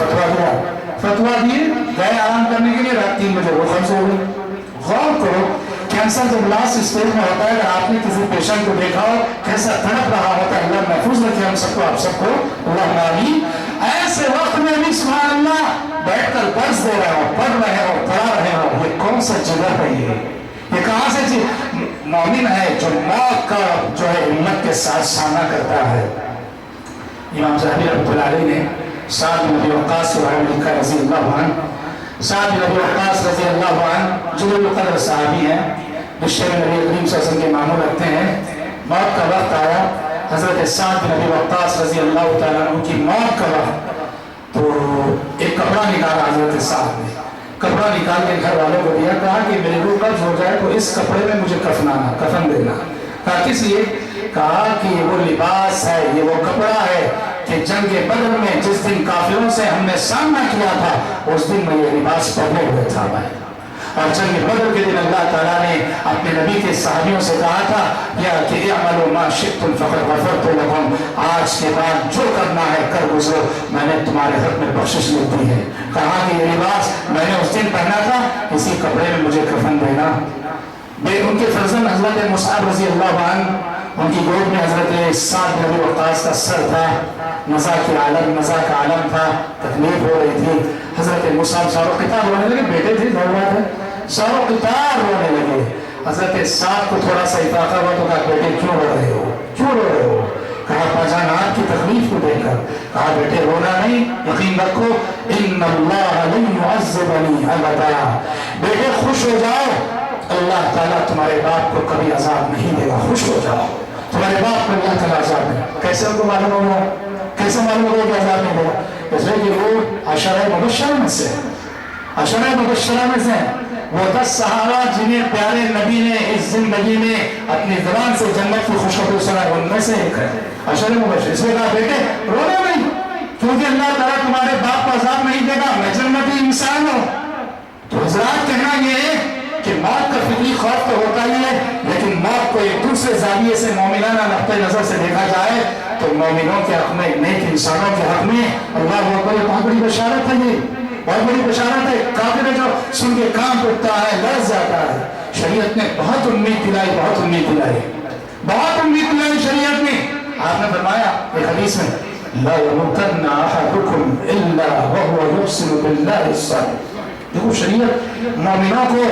فتویٰ دیے، گئے آرام کرنے کے لیے، رات 3 بجے روح قبض ہو گئی۔ غور کرو، کینسر جب لاسٹ اسٹیج میں ہوتا ہے، اگر آپ نے کسی پیشنٹ کو دیکھا ہو کیسا تڑپ رہا ہوتا ہے، اللہ محفوظ رکھے ہم سب کو، آپ سب کو، اللہ آمین۔ ایسے وقت میں بھی سبحان اللہ بیٹھ کر درس دے رہے ہو، پڑھ رہے ہو، پڑھا رہے ہو، یہ کون سا جگہ ہے؟ یہ کہاں سے مومن ہے جو موت کا جو ہے ہمت کے ساتھ سامنا کرتا ہے۔ امام ذہبی رحمۃ اللہ علیہ نے سعد بن ابی وقاص کے بارے میں لکھا رضی اللہ عنہ، سعد بن ابی وقاص رضی اللہ عنہ جلیل القدر صحابی ہیں، رشتے میں نبی کریم صلی اللہ علیہ وسلم کے معمول رکھتے ہیں۔ موت کا وقت آیا، حضرت سعد بن ابی وقاص رضی اللہ تعالیٰ عنہ کی موت کا وقت، تو ایک کپڑا نکالا حضرت سعد نے، کپڑا نکال کے گھر والوں کو دیا، کہا کہ میرے روح قبض ہو جائے تو اس کپڑے میں مجھے کفنانا، کفن دینا۔ کہا کس لیے؟ کہا کہ یہ وہ لباس ہے، یہ وہ کپڑا ہے کہ جنگ بدر میں جس دن کافروں سے ہم نے سامنا کیا تھا اس دن میں یہ لباس پہنے ہوئے تھا میں، اور جنگ بدر کے دن اللہ تعالیٰ نے اپنے نبی کے صحابیوں سے کہا تھا یا کہ اعملوا ما شئتم فقد غفرت لکم، آج کے بعد جو کرنا ہے کر گزرو، میں نے تمہارے حق میں بخشش لکھ دی ہے۔ کہا کہ یہ لباس میں نے اس دن پہنا تھا، اسی کپڑے میں مجھے کفن دینا۔ ان کے فرزند حضرت مصعب رضی اللہ عنہ، ان کی گود میں حضرت سعد بن ابی وقاص کا سر تھا، نزا کا عالم تھا، تکلیف ہو رہی تھی۔ حضرت مصعب سارو قطار رونے لگے، بیٹے تھے ضرورت ہے، سارو قطار رونے لگے۔ حضرت سعد کو تھوڑا سا افاقہ ہوا تو کہا بیٹے کیوں رو رہے ہو، کیوں رو رہے ہو؟ کہا پاجان آپ کی تکلیف کو دیکھ کر۔ کہا بیٹے رونا نہیں، یقین رکھو ان اللہ لن يعذبنی ابدا، بیٹے خوش ہو جاؤ، اللہ تعالیٰ تمہارے باپ کو کبھی عذاب نہیں دے گا، خوش ہو جاؤ، تمہارے باپ کو اللہ تعالیٰ عذاب دے گا۔ کیسے ان کو معلوم ہوگا، کیسے معلوم ہوگا کہ عذاب نہیں دے گا؟ اس لیے کہ وہ عشرہ مبشرہ میں سے، عشرہ مبشرہ میں سے وہ 10 صحابہ جنہیں پیارے نبی نے اس زندگی میں اپنی زبان سے جنت کی خوشخبری سنائی، ان میں سے ایک ہے عشرہ مبشرہ۔ اس لیے کہا بیٹے رونا نہیں، کیونکہ اللہ تعالیٰ تمہارے باپ کو عذاب نہیں دے گا، میں جنتی انسان ہوں۔ تو حضرات کہنا یہ ہے کہ موت کا فطری خوف تو ہوتا ہی ہے، لیکن موت کو ایک دوسرے زاویے سے مومنانہ نقطۂ نظر سے دیکھا جائے تو مومنوں کے حق میں، نیک انسانوں کے حق میں اللہ اکبر، بہت بڑی بشارت ہے، یہ بہت بڑی بشارت ہے۔ کافر جو سن کے کام اٹھتا ہے، لرز جاتا ہے۔ شریعت نے بہت امید دلائی، بہت امید دلائی، بہت امید دلائی شریعت نے۔ آپ نے فرمایا ایک حدیث میں لا يموتن احدكم الا وهو يقسم بالله الصادق۔ دیکھو شریعت مومنوں کو،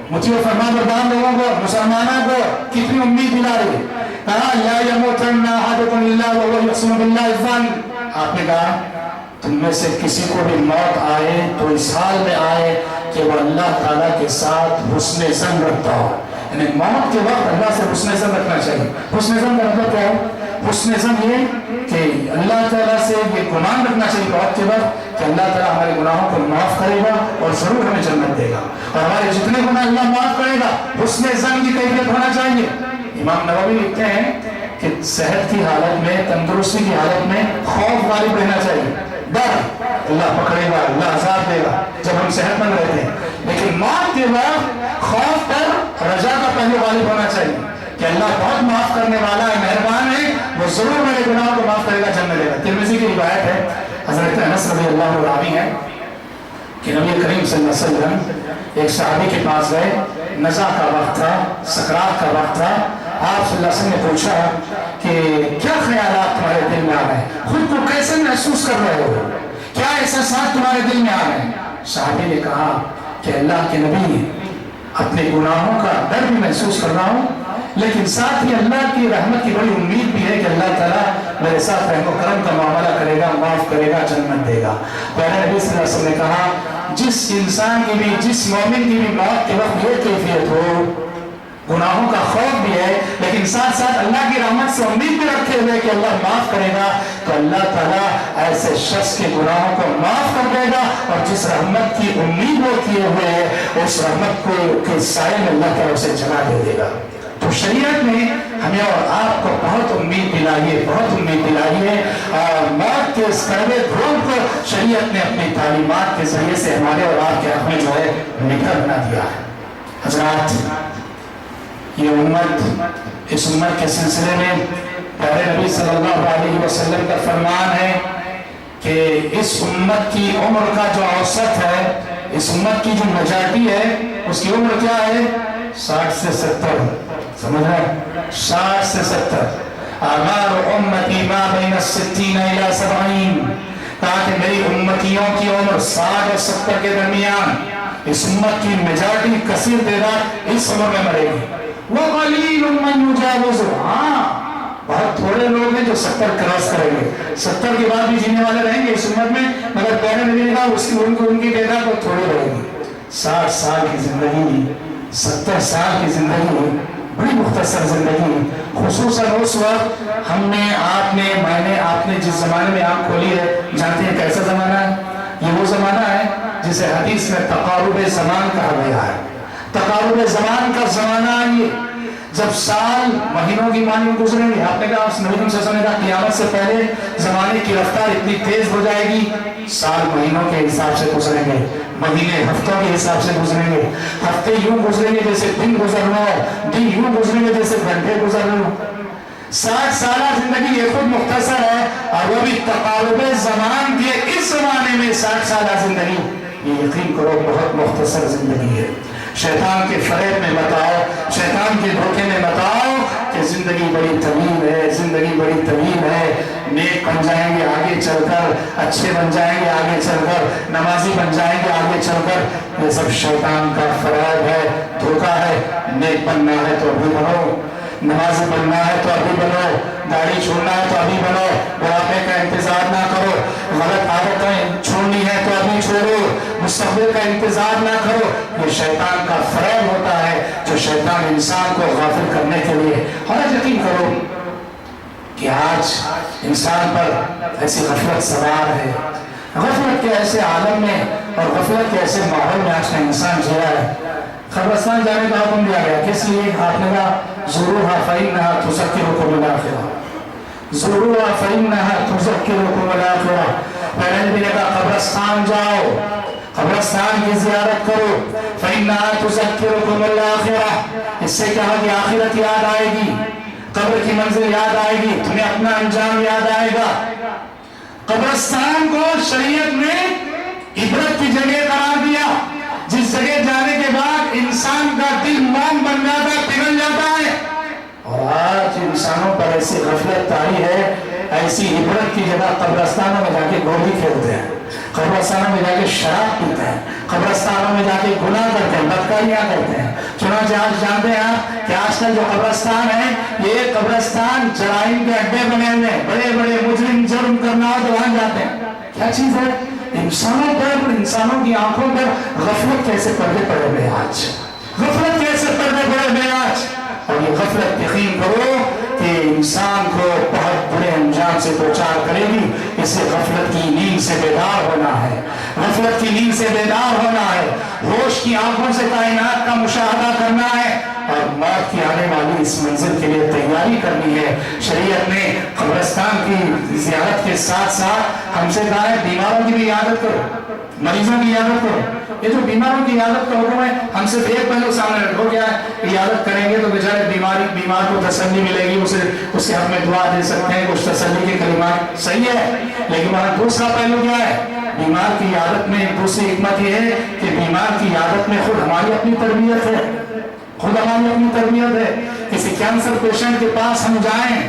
مطیع و فرما بردار لوگوں کو، مسلمانوں کو کتنی امید دلا رہی ہے۔ کہا لا يموتن احدكم الا وهو يقسم بالله الظن۔ آپ نے کہا تم میں سے کسی کو بھی موت آئے تو اس حال میں آئے کہ وہ اللہ تعالیٰ کے ساتھ حسن ظن رکھتا ہو، یعنی موت کے وقت اللہ سے حسن ظن رکھنا چاہیے۔ حسن ظن کا مطلب کیا ہے؟ حسن ظن یہ کہ اللہ تعالیٰ سے یہ گمان رکھنا چاہیے موت کے وقت کہ اللہ تعالیٰ ہمارے گناہوں کو معاف کرے گا اور ضرور ہمیں جنت دے گا، اور ہمارے جتنے گناہ اللہ معاف کرے گا۔ حسن ظن کی کیفیت ہونا چاہیے۔ امام نووی لکھتے ہیں کہ صحت کی حالت میں، تندرستی کی حالت میں خوف غالب رہنا چاہیے، ڈر، اللہ پکڑے گا، اللہ عذاب دے گا جب ہم صحت مند رہتے ہیں، لیکن موت کے وقت خوف پر رجا کا پہلو غالب ہونا چاہیے کہ اللہ بہت معاف کرنے والا ہے، مہربان ہے، وہ ضرور میرے گناہوں کو معاف کرے گا، جنت دے گا۔ ترمذی کی روایت ہے، حضرت انس رضی اللہ عنہ راوی ہے کہ نبی کریم صلی اللہ علیہ وسلم ایک صحابی کے پاس گئے، نزا کا وقت تھا، سکرات کا وقت تھا۔ آپ صلی اللہ علیہ وسلم نے پوچھا کہ کیا خیالات تمہارے دل میں آ رہے ہیں، خود کو کیسے محسوس کر رہے ہو، کیا احساسات تمہارے دل میں آ رہے ہیں؟ صحابی نے کہا کہ اللہ کے نبی، اپنے گناہوں کا ڈر بھی محسوس کر رہا ہوں، لیکن ساتھ ہی اللہ کی رحمت کی بڑی امید بھی ہے کہ اللہ تعالیٰ میرے ساتھ رحم و کرم کا معاملہ کرے گا، معاف کرے گا، جنت دے گا۔ پیارے نبی صلی اللہ علیہ وسلم نے کہا جس انسان کی بھی، جس مومن کی بھی موت کے وقت یہ کیفیت ہو، گناہوں کا خوف بھی ہے لیکن ساتھ ساتھ اللہ کی رحمت سے امید بھی رکھے ہوئے کہ اللہ معاف کرے گا، تو اللہ تعالیٰ ایسے شخص کے گناہوں کو معاف کر دے گا، اور جس رحمت کی امید وہ کیے ہوئے ہے اس رحمت کو کے سائے میں اللہ تعالیٰ اسے جگہ دے دے گا۔ تو شریعت نے ہمیں اور آپ کو بہت امید دلائی ہے، بہت امید دلائی ہے، اور موت کے اس کڑوے دھول کو شریعت نے اپنی تعلیمات کے ذریعے سے ہمارے اور آپ کے حق میں جو ہے میٹھا بنا دیا ہے۔ حضرات یہ امت، اس امت کے سلسلے میں پیارے نبی صلی اللہ علیہ وسلم کا فرمان ہے کہ اس امت کی عمر کا جو اوسط ہے، اس امت کی جو میجارٹی ہے، اس کی عمر کیا ہے؟ 60 سے 70۔ سمجھ رہے ہیں؟ 60 سے 70۔ اعمار امتی ما بین 60 الی 70، تاکہ میری امتیوں کی عمر 60 اور 70 کے درمیان، اس امت کی میجارٹی کثیر تعداد اس عمر میں مرے گی۔ وَقَلِيلٌ مَّن يُجَاوِزُ، ہاں بہت تھوڑے لوگ ہیں جو 70 کراس کریں گے، 70 کے بعد بھی جینے والے رہیں گے اس امت میں، مگر پیارے نبی نے کہا ان کی تعداد بہت تھوڑی رہے گی۔ 60 سال کی زندگی 70 سال کی زندگی بڑی مختصر زندگی، خصوصاً اس وقت ہم نے، آپ نے، میں نے، آپ نے جس زمانے میں آنکھ کھولی ہے، جانتے ہیں کیسا زمانہ ہے؟ یہ وہ زمانہ ہے جسے حدیث میں تقارب زمان کہا گیا ہے۔ تقارب زمان کا زمانہ یہ جب سال مہینوں کی مانی گزریں گے، آپ نے کہا اس نبی صلی اللہ علیہ وسلم نے کہا قیامت سے پہلے زمانے کی رفتار اتنی تیز ہو جائے گی، سال مہینوں کے حساب سے گزریں گے، مہینے ہفتوں کے حساب سے گزریں گے، ہفتے یوں گزریں گے جیسے دن گزر رہا ہو، دن یوں گزریں گے جیسے گھنٹے گزر رہے ہو۔ 60 سالہ زندگی یہ خود مختصر ہے، اور وہ بھی تقارب زمان کے اس زمانے میں 60 سالہ زندگی، یہ یقین کرو بہت مختصر زندگی ہے۔ شیطان کے فریب میں بتاؤ، شیطان کے دھوکے میں بتاؤ کہ زندگی بڑی طویل ہے، زندگی بڑی طویل ہے، نیک بن جائیں گے آگے چل کر، اچھے بن جائیں گے آگے چل کر، نمازی بن جائیں گے آگے چل کر، یہ سب شیطان کا فریب ہے، دھوکہ ہے۔ نیک بننا ہے تو ابھی بنو، نمازی بننا ہے تو ابھی بنو، داڑھی چھوڑنا ہے تو ابھی بنو، بڑھاپے کا انتظار نہ کرو، غلط عادتیں چھوڑنی ہے تو ابھی چھوڑو، مستقبل کا انتظار نہ کرو۔ یہ شیطان کا فریب ہوتا ہے جو شیطان انسان کو غافل کرنے کے لیے، اور یقین کرو کہ آج انسان پر ایسی غفلت سوار ہے، غفلت کے ایسے عالم میں اور غفلت کے ایسے ماحول میں آج کا انسان جی رہا ہے۔ قبرستان جانے کا حکم دیا گیا، کس لیے؟ آپ نے کہا زوروها فإنها تذکرکم الآخرہ، زوروها فإنها تذکرکم الآخرہ۔ پہلے نبی نے کہا قبرستان جاؤ، قبرستان کی زیارت کرو، فإنها تذکرکم الآخرہ، اس سے کہا کہ آخرت یاد آئے گی، قبر کی منزل یاد آئے گی، تمہیں اپنا انجام یاد آئے گا۔ قبرستان کو شریعت نے عبرت کی جگہ قرار دیا، جس جگہ جانے کے بعد انسان کا دل موم بن جاتا ہے، پگھل جاتا ہے۔ اور آج انسانوں پر ایسی غفلت طاری ہے، ایسی عبرت کی جگہ قبرستانوں میں جا کے گولی کھیلتے ہیں، قبرستانوں میں جا کے شراب پیتے ہیں، قبرستانوں میں جا کے گناہ کرتے ہیں، بدکاریاں کرتے ہیں۔ چنانچہ آج جانتے ہیں کہ آج کل جو قبرستان ہے، یہ قبرستان جرائم کے اڈے بنے ہوئے ہیں، بڑے بڑے مجرم جرم کرنا ہو تو وہاں جاتے ہیں۔ کیا چیز ہے؟ انسانوں پر، انسانوں کی آنکھوں پر غفلت کیسے پردے پڑے ہوئے آج، غفلت کیسے پردے پڑے ہوئے آج۔ اور یہ غفلت یقین کرو کہ انسان کو بہت بڑے انجام سے دوچار کرے گی۔ اسے غفلت کی نیند سے بیدار ہونا ہے، غفلت کی نیند سے بیدار ہونا ہے، ہوش کی آنکھوں سے کائنات کا مشاہدہ کرنا ہے، اور موت کی آنے والی اس منزل کے لیے تیاری کرنی ہے۔ شریعت نے قبرستان کی زیارت کے ساتھ ساتھ ہم سے کہا ہے بیماروں کی بھی عیادت کرو، مریضوں کی عیادت کرو۔ یہ جو بیماروں کی عیادت کا حکم ہے، ہم سے ایک پہلو سامنے رکھو، کیا ہے؟ عیادت کریں گے تو بیچارے بیمار کو تسلی ملے گی، اسے اس کے حق میں دعا دے سکتے ہیں، کچھ تسلی کے کلمات، صحیح ہے۔ لیکن وہاں دوسرا پہلو کیا ہے؟ بیمار کی عیادت میں دوسری حکمت یہ ہے کہ بیمار کی عیادت میں خود ہماری اپنی تربیت ہے، خود ہماری اپنی تربیت ہے۔ کسی کینسر پیشنٹ کے پاس ہم جائیں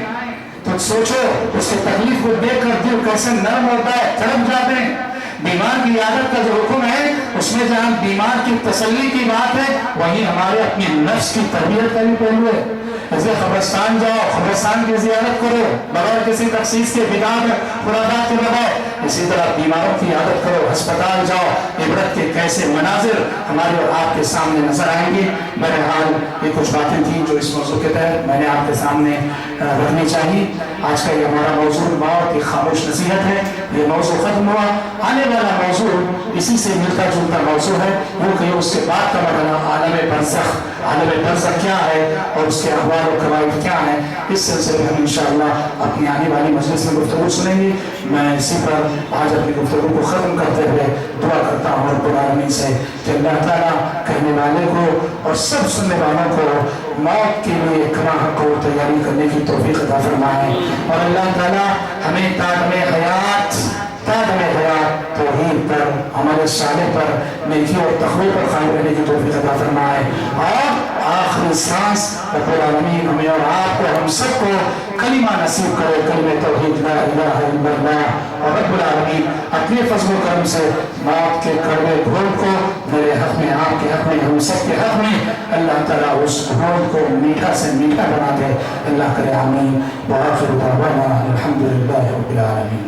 تو سوچو اس کی تکلیف کو دیکھ کر دل کیسے نرم ہوتا ہے، تڑپ جاتے ہیں۔ بیمار کی عیادت کا جو حکم ہے، اس میں جہاں بیمار کی تسلی کی بات ہے، وہیں ہمارے اپنی نفس کی تربیت کا بھی پہلو ہے۔ جیسے قبرستان جاؤ، قبرستان کی زیارت کرو بغیر کسی تخصیص کے، بدعت خرافات کے بغیر، اسی طرح بیماروں کی عیادت کرو، ہسپتال جاؤ، عبرت کے کیسے مناظر ہمارے اور آپ کے سامنے نظر آئیں گے۔ بہرحال یہ کچھ باتیں تھیں جو اس موضوع کے تحت میں نے آپ کے سامنے رکھنی چاہیے۔ آج کا یہ ہمارا موضوع موت کی خاموش نصیحت ہے، یہ موضوع ختم ہوا۔ آنے والا موضوع اسی سے ملتا جلتا موضوع ہے، وہ کہ اس کے بعد کا مرحلہ عالم برزخ، عالم برزخ کیا ہے اور اس کے احوال و قواعد کیا ہیں، اس سلسلے میں ہم انشاءاللہ اپنی آنے والی مجلس میں گفتگو سنیں گے۔ میں اسی پر آج اپنی گفتگو کو ختم کرتے ہوئے دعا کرتا ہوں رب العالمین سے کہ اللہ تعالیٰ کہنے والے کو اور سب سننے والوں کو موت کے لیے کما حق و تیاری کرنے کی توفیق عطا فرمائے، اور اللہ تعالیٰ ہمیں تادم حیات توحید پر، عمل صالح پر، نیکی اور تقوی پر قائم رہنے کی توفیق عطا فرمائے، اور آخری سانس رب العالمین ہمیں اور آپ کو، ہم سب کو کلمہ نصیب کرے، کلمہ توحید لا الہ الا اللہ۔ اور رب العالمین اپنے فضل و کرم سے موت کے کڑوے گھونٹ کو میرے حق میں، آپ کے حق میں، ہم سب کے حق میں اللہ تعالیٰ اس گھونٹ کو میٹھا سے میٹھا بنا دے۔ اللہ کرے آمین۔ وآخر دعوانا الحمدللہ رب العالمین۔